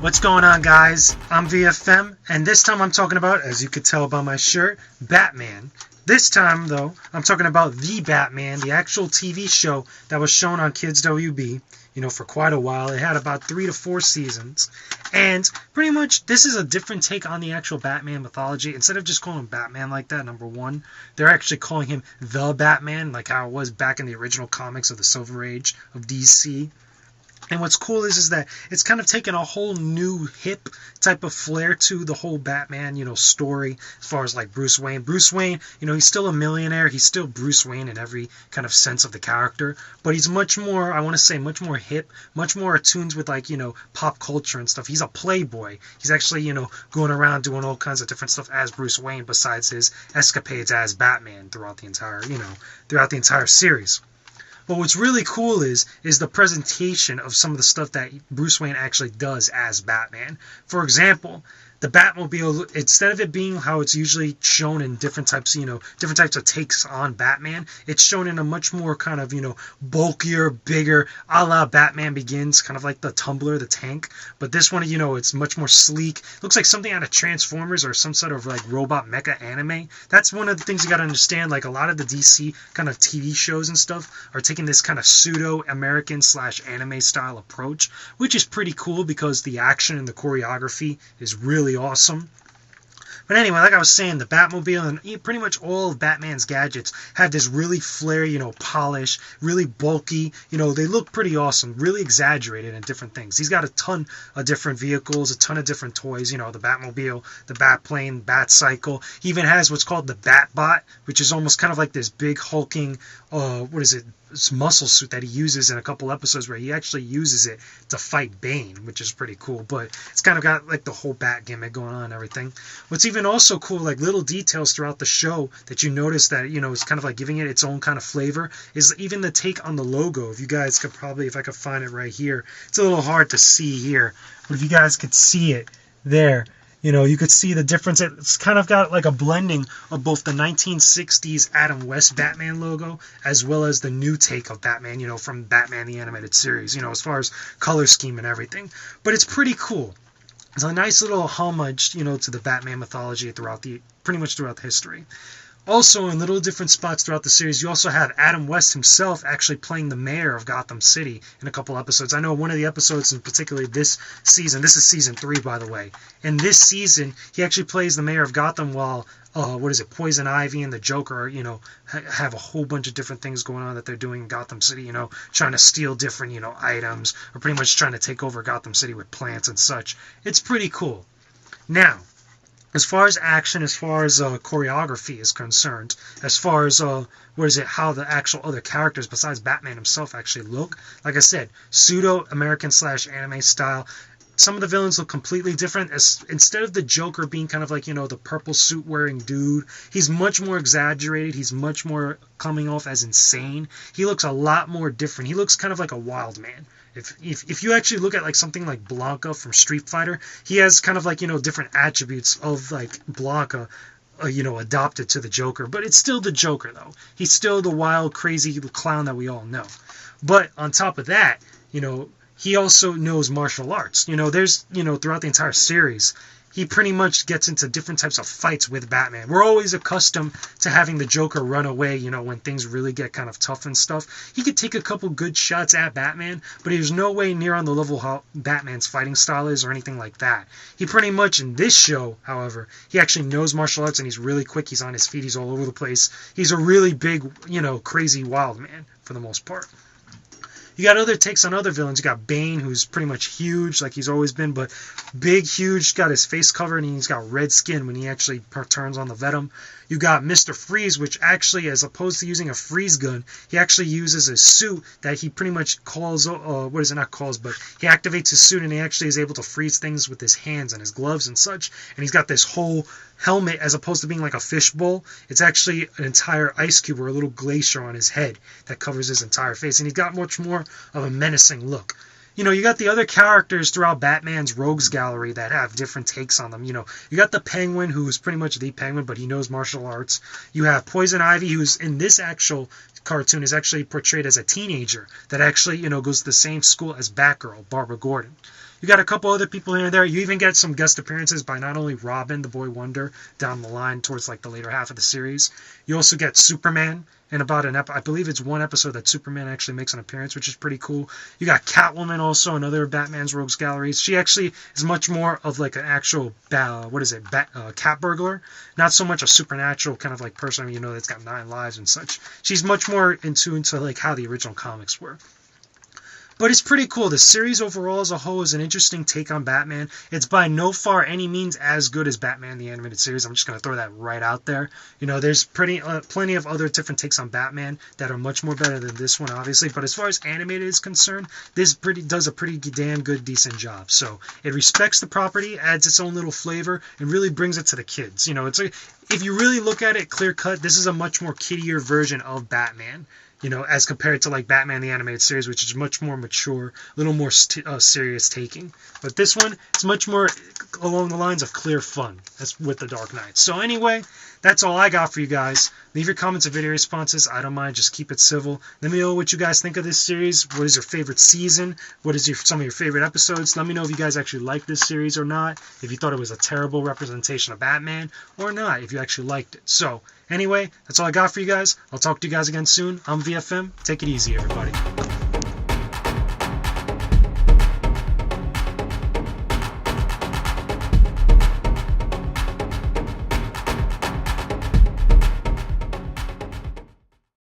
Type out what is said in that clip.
What's going on, guys? I'm VFM, and this time I'm talking about, as you could tell by my shirt, Batman. This time, though, I'm talking about The Batman, the actual TV show that was shown on Kids WB, for quite a while. It had about 3 to 4 seasons. And pretty much, this is a different take on the actual Batman mythology. Instead of just calling him Batman like that, number one, they're actually calling him The Batman, like how it was back in the original comics of the Silver Age of DC. And what's cool is that it's kind of taken a whole new hip type of flair to the whole Batman, story as far as like Bruce Wayne. Bruce Wayne, he's still a millionaire. He's still Bruce Wayne in every kind of sense of the character. But he's much more, I want to say, much more hip, much more attuned with like, pop culture and stuff. He's a playboy. He's actually, going around doing all kinds of different stuff as Bruce Wayne besides his escapades as Batman throughout the entire series. But what's really cool is the presentation of some of the stuff that Bruce Wayne actually does as Batman. For example, the Batmobile, instead of it being how it's usually shown in different types of takes on Batman, it's shown in a much more kind of, bulkier, bigger, a la Batman Begins, kind of like the Tumbler, the tank. But this one, it's much more sleek. Looks like something out of Transformers or some sort of like robot mecha anime. That's one of the things you got to understand. Like a lot of the DC kind of TV shows and stuff are taking this kind of pseudo-American / anime style approach, which is pretty cool because the action and the choreography is really awesome. But anyway, like I was saying, the Batmobile and pretty much all of Batman's gadgets have this really flare, polish, really bulky, they look pretty awesome, really exaggerated in different things. He's got a ton of different vehicles, a ton of different toys, the Batmobile, the Batplane, Batcycle. He even has what's called the Batbot, which is almost kind of like this big hulking, this muscle suit that he uses in a couple episodes where he actually uses it to fight Bane, which is pretty cool. But it's kind of got like the whole bat gimmick going on and everything. What's even also cool, like little details throughout the show that you notice that, is kind of like giving it its own kind of flavor, is even the take on the logo. If you guys could probably, if I could find it right here, it's a little hard to see here, but if you guys could see it there, you could see the difference. It's kind of got like a blending of both the 1960s Adam West Batman logo as well as the new take of Batman, from Batman the Animated Series, as far as color scheme and everything. But it's pretty cool. It's a nice little homage, to the Batman mythology pretty much throughout history. Also, in little different spots throughout the series, you also have Adam West himself actually playing the mayor of Gotham City in a couple episodes. I know one of the episodes, in particular this season, this is season 3, by the way. In this season, he actually plays the mayor of Gotham while, Poison Ivy and the Joker, have a whole bunch of different things going on that they're doing in Gotham City, trying to steal different, items, or pretty much trying to take over Gotham City with plants and such. It's pretty cool. Now, as far as action, as far as choreography is concerned, as far as how the actual other characters besides Batman himself actually look, like I said, pseudo-American / anime style. Some of the villains look completely different. Instead of the Joker being kind of like, the purple suit wearing dude, he's much more exaggerated. He's much more coming off as insane. He looks a lot more different. He looks kind of like a wild man. If you actually look at like something like Blanca from Street Fighter, he has kind of like, different attributes of like Blanca, adopted to the Joker. But it's still the Joker, though. He's still the wild, crazy clown that we all know. But on top of that, he also knows martial arts. There's, throughout the entire series, he pretty much gets into different types of fights with Batman. We're always accustomed to having the Joker run away, when things really get kind of tough and stuff. He could take a couple good shots at Batman, but he's no way near on the level how Batman's fighting style is or anything like that. He pretty much, in this show, however, he actually knows martial arts and he's really quick. He's on his feet. He's all over the place. He's a really big, crazy wild man for the most part. You got other takes on other villains. You got Bane, who's pretty much huge, like he's always been, but big, huge, got his face covered, and he's got red skin when he actually turns on the Venom. You got Mr. Freeze, which actually, as opposed to using a freeze gun, he actually uses a suit that he pretty much calls, but he activates his suit, and he actually is able to freeze things with his hands and his gloves and such, and he's got this whole helmet, as opposed to being like a fishbowl, it's actually an entire ice cube or a little glacier on his head that covers his entire face, and he's got much more of a menacing look. You got the other characters throughout Batman's rogues gallery that have different takes on them. You got the Penguin, who's pretty much the Penguin, but he knows martial arts. You have Poison Ivy, who's in this actual cartoon is actually portrayed as a teenager that actually, goes to the same school as Batgirl, Barbara Gordon. You got a couple other people here and there. You even get some guest appearances by not only Robin, the Boy Wonder, down the line towards like the later half of the series. You also get Superman in about I believe it's one episode that Superman actually makes an appearance, which is pretty cool. You got Catwoman also, another Batman's Rogues Galleries. She actually is much more of like an actual cat burglar, not so much a supernatural kind of like person, you know, that's got 9 lives and such. She's much more in tune to like how the original comics were. But it's pretty cool. The series overall as a whole is an interesting take on Batman. It's by no far any means as good as Batman the Animated Series. I'm just going to throw that right out there. You know, there's plenty of other different takes on Batman that are much more better than this one, obviously. But as far as animated is concerned, this does a pretty damn good, decent job. So it respects the property, adds its own little flavor, and really brings it to the kids. You know, if you really look at it clear cut, this is a much more kiddier version of Batman. You know, as compared to like Batman the Animated Series, which is much more mature, a little more serious taking. But this one is much more along the lines of clear fun. That's with The Dark Knight. So anyway, that's all I got for you guys. Leave your comments and video responses. I don't mind. Just keep it civil. Let me know what you guys think of this series. What is your favorite season? What is some of your favorite episodes? Let me know if you guys actually like this series or not. If you thought it was a terrible representation of Batman or not. If you actually liked it. So anyway, that's all I got for you guys. I'll talk to you guys again soon. I'm VFM. Take it easy, everybody.